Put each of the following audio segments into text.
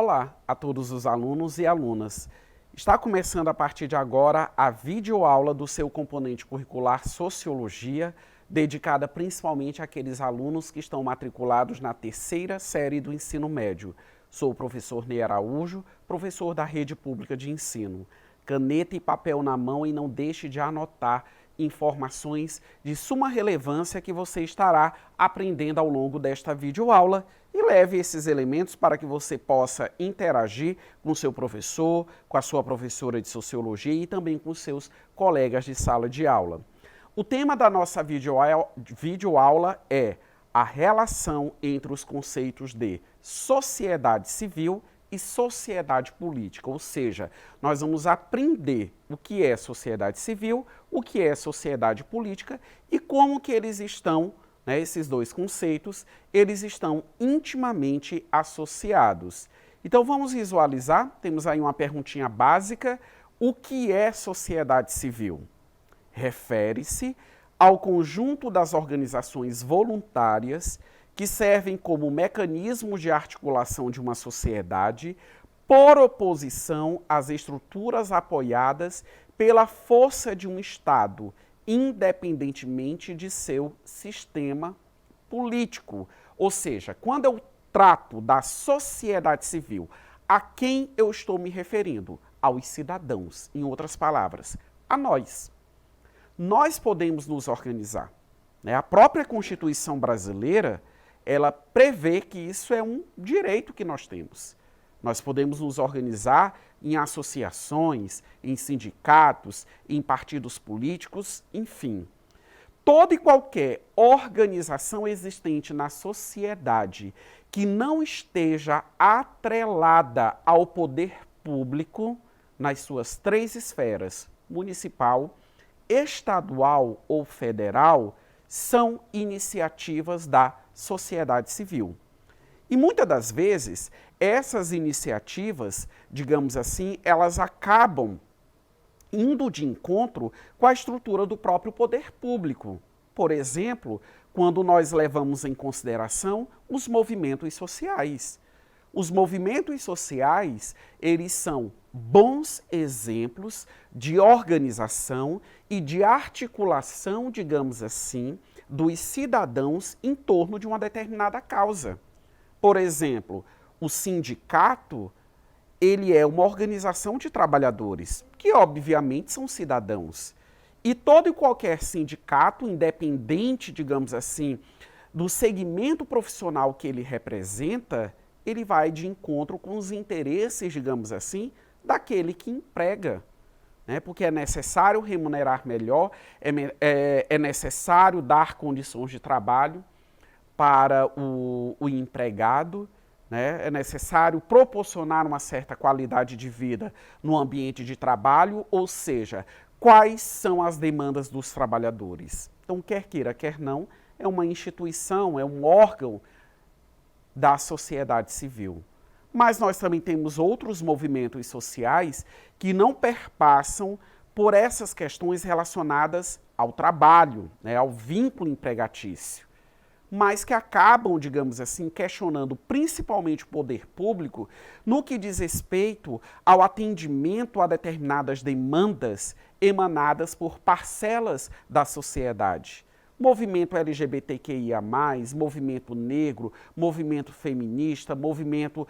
Olá a todos os alunos e alunas. Está começando a partir de agora a videoaula do seu componente curricular Sociologia, dedicada principalmente àqueles alunos que estão matriculados na terceira série do ensino médio. Sou o professor Ney Araújo, professor da Rede Pública de Ensino. Caneta e papel na mão e não deixe de anotar informações de suma relevância que você estará aprendendo ao longo desta videoaula e leve esses elementos para que você possa interagir com o seu professor, com a sua professora de Sociologia e também com os seus colegas de sala de aula. O tema da nossa videoaula é a relação entre os conceitos de sociedade civil e sociedade política, ou seja, nós vamos aprender o que é sociedade civil, o que é sociedade política e como que eles estão, esses dois conceitos, eles estão intimamente associados. Então vamos visualizar, temos aí uma perguntinha básica, o que é sociedade civil? Refere-se ao conjunto das organizações voluntárias que servem como mecanismos de articulação de uma sociedade por oposição às estruturas apoiadas pela força de um Estado, independentemente de seu sistema político. Ou seja, quando eu trato da sociedade civil, a quem eu estou me referindo? Aos cidadãos, em outras palavras, a nós. Nós podemos nos organizar. A própria Constituição brasileira, ela prevê que isso é um direito que nós temos. Nós podemos nos organizar em associações, em sindicatos, em partidos políticos, enfim. Toda e qualquer organização existente na sociedade que não esteja atrelada ao poder público nas suas três esferas, municipal, estadual ou federal, são iniciativas da sociedade civil. E muitas das vezes, essas iniciativas, digamos assim, elas acabam indo de encontro com a estrutura do próprio poder público. Por exemplo, quando nós levamos em consideração os movimentos sociais. Os movimentos sociais, eles são bons exemplos de organização e de articulação, digamos assim, dos cidadãos em torno de uma determinada causa. Por exemplo, o sindicato, ele é uma organização de trabalhadores, que obviamente são cidadãos. E todo e qualquer sindicato, independente, digamos assim, do segmento profissional que ele representa, ele vai de encontro com os interesses, digamos assim, daquele que emprega. Porque é necessário remunerar melhor, é necessário dar condições de trabalho para o empregado, é necessário proporcionar uma certa qualidade de vida no ambiente de trabalho, ou seja, quais são as demandas dos trabalhadores. Então, quer queira, quer não, é uma instituição, é um órgão da sociedade civil. Mas nós também temos outros movimentos sociais que não perpassam por essas questões relacionadas ao trabalho, ao vínculo empregatício, mas que acabam, digamos assim, questionando principalmente o poder público no que diz respeito ao atendimento a determinadas demandas emanadas por parcelas da sociedade. Movimento LGBTQIA+, movimento negro, movimento feminista, movimento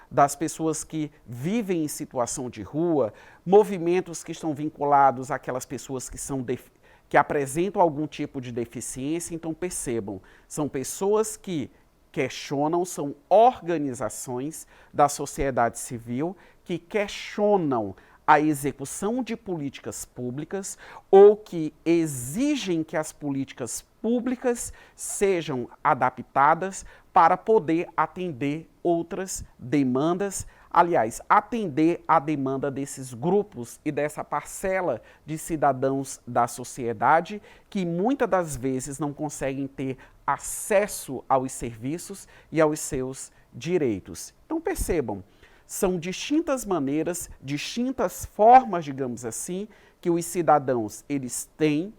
das pessoas que vivem em situação de rua, movimentos que estão vinculados àquelas pessoas que apresentam algum tipo de deficiência. Então percebam, são pessoas que questionam, são organizações da sociedade civil que questionam a execução de políticas públicas ou que exigem que as políticas públicas sejam adaptadas para poder atender outras demandas, aliás, atender a demanda desses grupos e dessa parcela de cidadãos da sociedade que muitas das vezes não conseguem ter acesso aos serviços e aos seus direitos. Então percebam, são distintas maneiras, distintas formas, digamos assim, que os cidadãos eles têm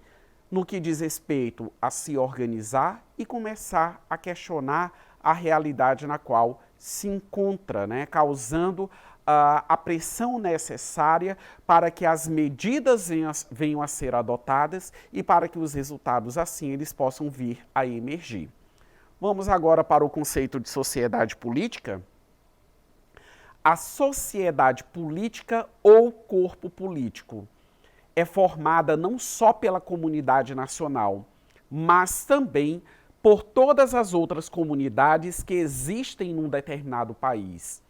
no que diz respeito a se organizar e começar a questionar a realidade na qual se encontra, né, causando a pressão necessária para que as medidas venham a ser adotadas e para que os resultados, assim, eles possam vir a emergir. Vamos agora para o conceito de sociedade política. A sociedade política ou corpo político é formada não só pela comunidade nacional, mas também por todas as outras comunidades que existem num determinado país,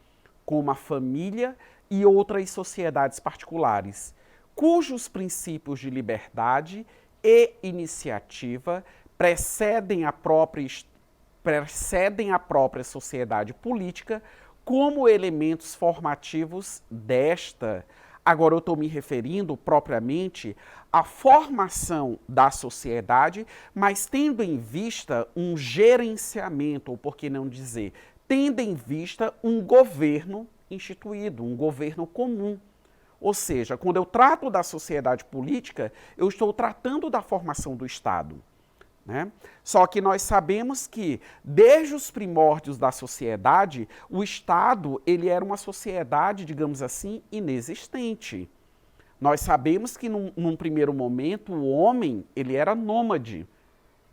como a família e outras sociedades particulares, cujos princípios de liberdade e iniciativa precedem a própria sociedade política como elementos formativos desta. Agora eu estou me referindo propriamente à formação da sociedade, mas tendo em vista um gerenciamento, ou por que não dizer, tendo em vista um governo instituído, um governo comum. Ou seja, quando eu trato da sociedade política, eu estou tratando da formação do Estado. Né? Só que nós sabemos que, desde os primórdios da sociedade, o Estado ele era uma sociedade, digamos assim, inexistente. Nós sabemos que, num primeiro momento, o homem ele era nômade.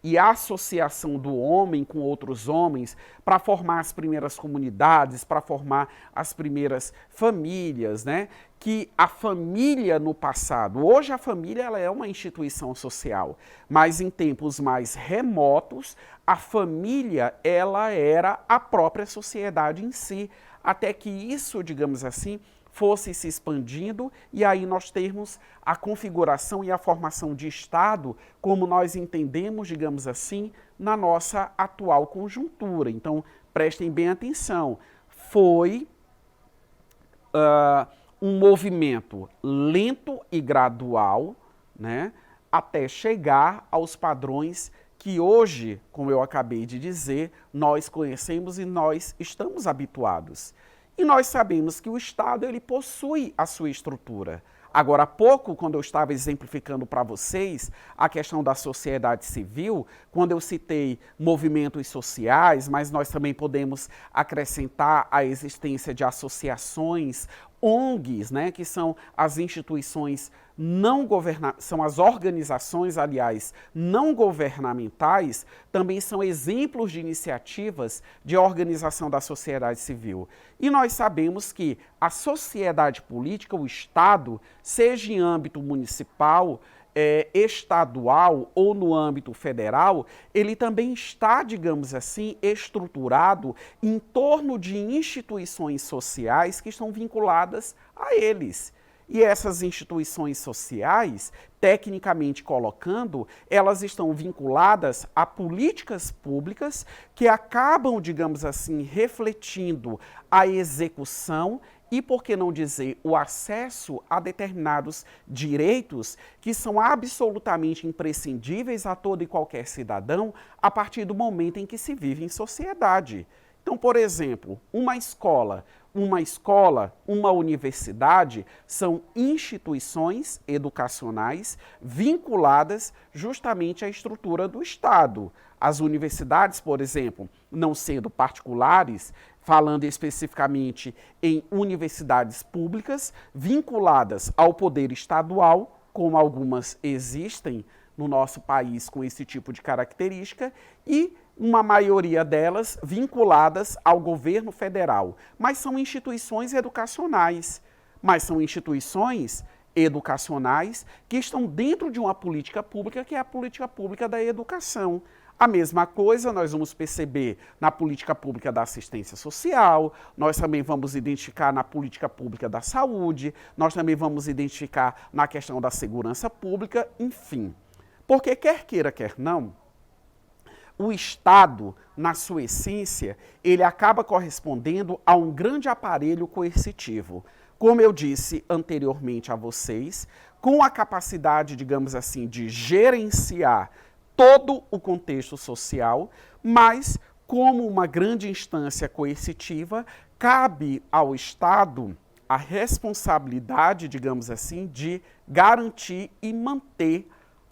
E a associação do homem com outros homens para formar as primeiras comunidades, para formar as primeiras famílias, né? Que a família no passado, hoje a família ela é uma instituição social, mas em tempos mais remotos, a família ela era a própria sociedade em si, até que isso, digamos assim, fosse se expandindo e aí nós termos a configuração e a formação de Estado como nós entendemos, digamos assim, na nossa atual conjuntura. Então, prestem bem atenção. Foi um movimento lento e gradual, né, até chegar aos padrões que hoje, como eu acabei de dizer, nós conhecemos e nós estamos habituados. E nós sabemos que o Estado ele possui a sua estrutura. Agora há pouco, quando eu estava exemplificando para vocês a questão da sociedade civil, quando eu citei movimentos sociais, mas nós também podemos acrescentar a existência de associações, ONGs, né, que são as instituições não governamentais, são as organizações, aliás, não governamentais, também são exemplos de iniciativas de organização da sociedade civil. E nós sabemos que a sociedade política, o Estado, seja em âmbito municipal, estadual ou no âmbito federal, ele também está, digamos assim, estruturado em torno de instituições sociais que estão vinculadas a eles. E essas instituições sociais, tecnicamente colocando, elas estão vinculadas a políticas públicas que acabam, digamos assim, refletindo a execução e, por que não dizer, o acesso a determinados direitos que são absolutamente imprescindíveis a todo e qualquer cidadão a partir do momento em que se vive em sociedade. Então, por exemplo, uma escola, uma universidade são instituições educacionais vinculadas justamente à estrutura do Estado. As universidades, por exemplo, não sendo particulares, falando especificamente em universidades públicas vinculadas ao poder estadual, como algumas existem no nosso país com esse tipo de característica, e uma maioria delas vinculadas ao governo federal. Mas são instituições educacionais, que estão dentro de uma política pública, que é a política pública da educação. A mesma coisa nós vamos perceber na política pública da assistência social, nós também vamos identificar na política pública da saúde, nós também vamos identificar na questão da segurança pública, enfim. Porque quer queira, quer não, o Estado, na sua essência, ele acaba correspondendo a um grande aparelho coercitivo. Como eu disse anteriormente a vocês, com a capacidade, digamos assim, de gerenciar todo o contexto social, mas como uma grande instância coercitiva, cabe ao Estado a responsabilidade, digamos assim, de garantir e manter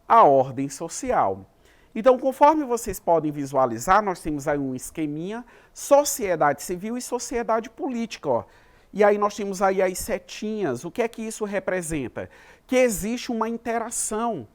a ordem social. Então, conforme vocês podem visualizar, nós temos aí um esqueminha, sociedade civil e sociedade política, ó. E aí nós temos aí as setinhas. O que é que isso representa? Que existe uma interação.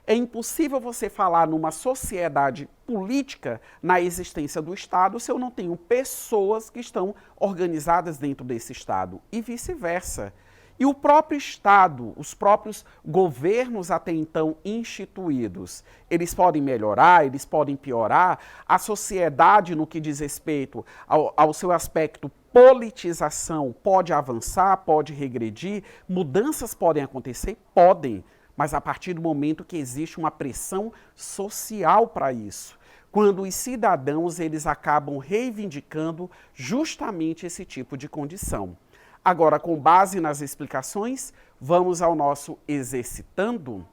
É impossível você falar numa sociedade política na existência do Estado se eu não tenho pessoas que estão organizadas dentro desse Estado e vice-versa. E o próprio Estado, os próprios governos até então instituídos, eles podem melhorar, eles podem piorar. A sociedade, no que diz respeito ao seu aspecto politização, pode avançar, pode regredir, mudanças podem acontecer? Podem, mas a partir do momento que existe uma pressão social para isso. Quando os cidadãos eles acabam reivindicando justamente esse tipo de condição. Agora, com base nas explicações, vamos ao nosso exercitando.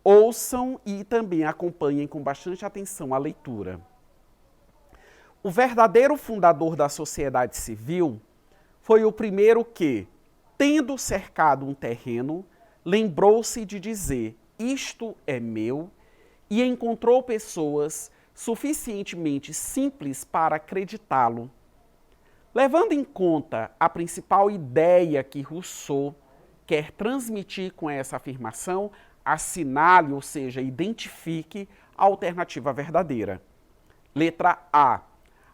Ouçam e também acompanhem com bastante atenção a leitura. O verdadeiro fundador da sociedade civil foi o primeiro que, tendo cercado um terreno, lembrou-se de dizer: isto é meu, e encontrou pessoas suficientemente simples para acreditá-lo. Levando em conta a principal ideia que Rousseau quer transmitir com essa afirmação, assinale, ou seja, identifique a alternativa verdadeira. Letra A.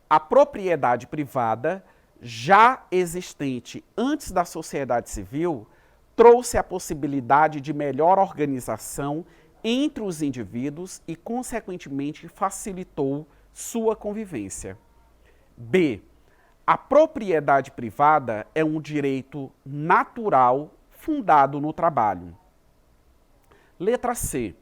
A propriedade privada, já existente antes da sociedade civil, trouxe a possibilidade de melhor organização entre os indivíduos e, consequentemente, facilitou sua convivência. B. A propriedade privada é um direito natural fundado no trabalho. Letra C.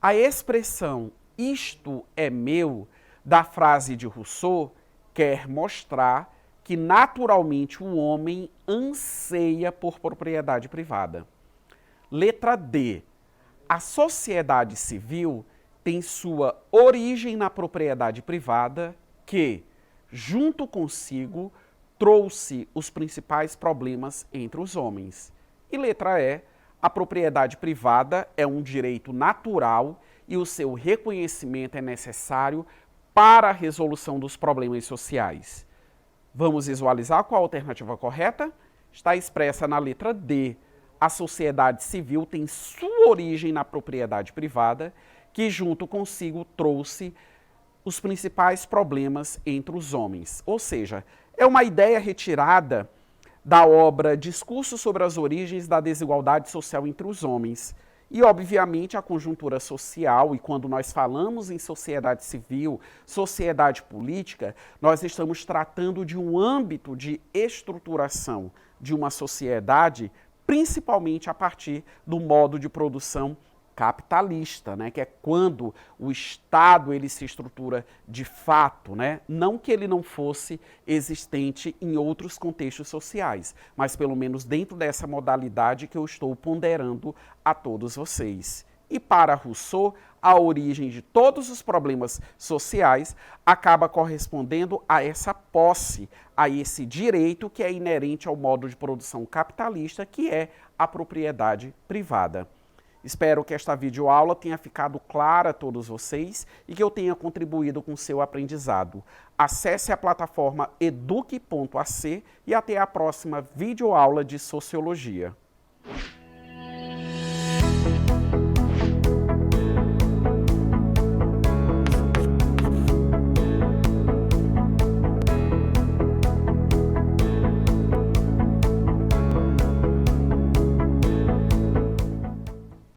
A expressão isto é meu da frase de Rousseau quer mostrar que naturalmente o homem anseia por propriedade privada. Letra D. A sociedade civil tem sua origem na propriedade privada que, junto consigo, trouxe os principais problemas entre os homens. E letra E, a propriedade privada é um direito natural e o seu reconhecimento é necessário para a resolução dos problemas sociais. Vamos visualizar qual a alternativa correta? Está expressa na letra D. A sociedade civil tem sua origem na propriedade privada, que junto consigo trouxe os principais problemas entre os homens. Ou seja, é uma ideia retirada da obra Discurso sobre as Origens da Desigualdade Social entre os Homens. E, obviamente, a conjuntura social, e quando nós falamos em sociedade civil, sociedade política, nós estamos tratando de um âmbito de estruturação de uma sociedade, principalmente a partir do modo de produção capitalista, né, que é quando o Estado ele se estrutura de fato, né, não que ele não fosse existente em outros contextos sociais, mas pelo menos dentro dessa modalidade que eu estou ponderando a todos vocês. E para Rousseau, a origem de todos os problemas sociais acaba correspondendo a essa posse, a esse direito que é inerente ao modo de produção capitalista, que é a propriedade privada. Espero que esta videoaula tenha ficado clara a todos vocês e que eu tenha contribuído com o seu aprendizado. Acesse a plataforma eduque.ac e até a próxima videoaula de Sociologia.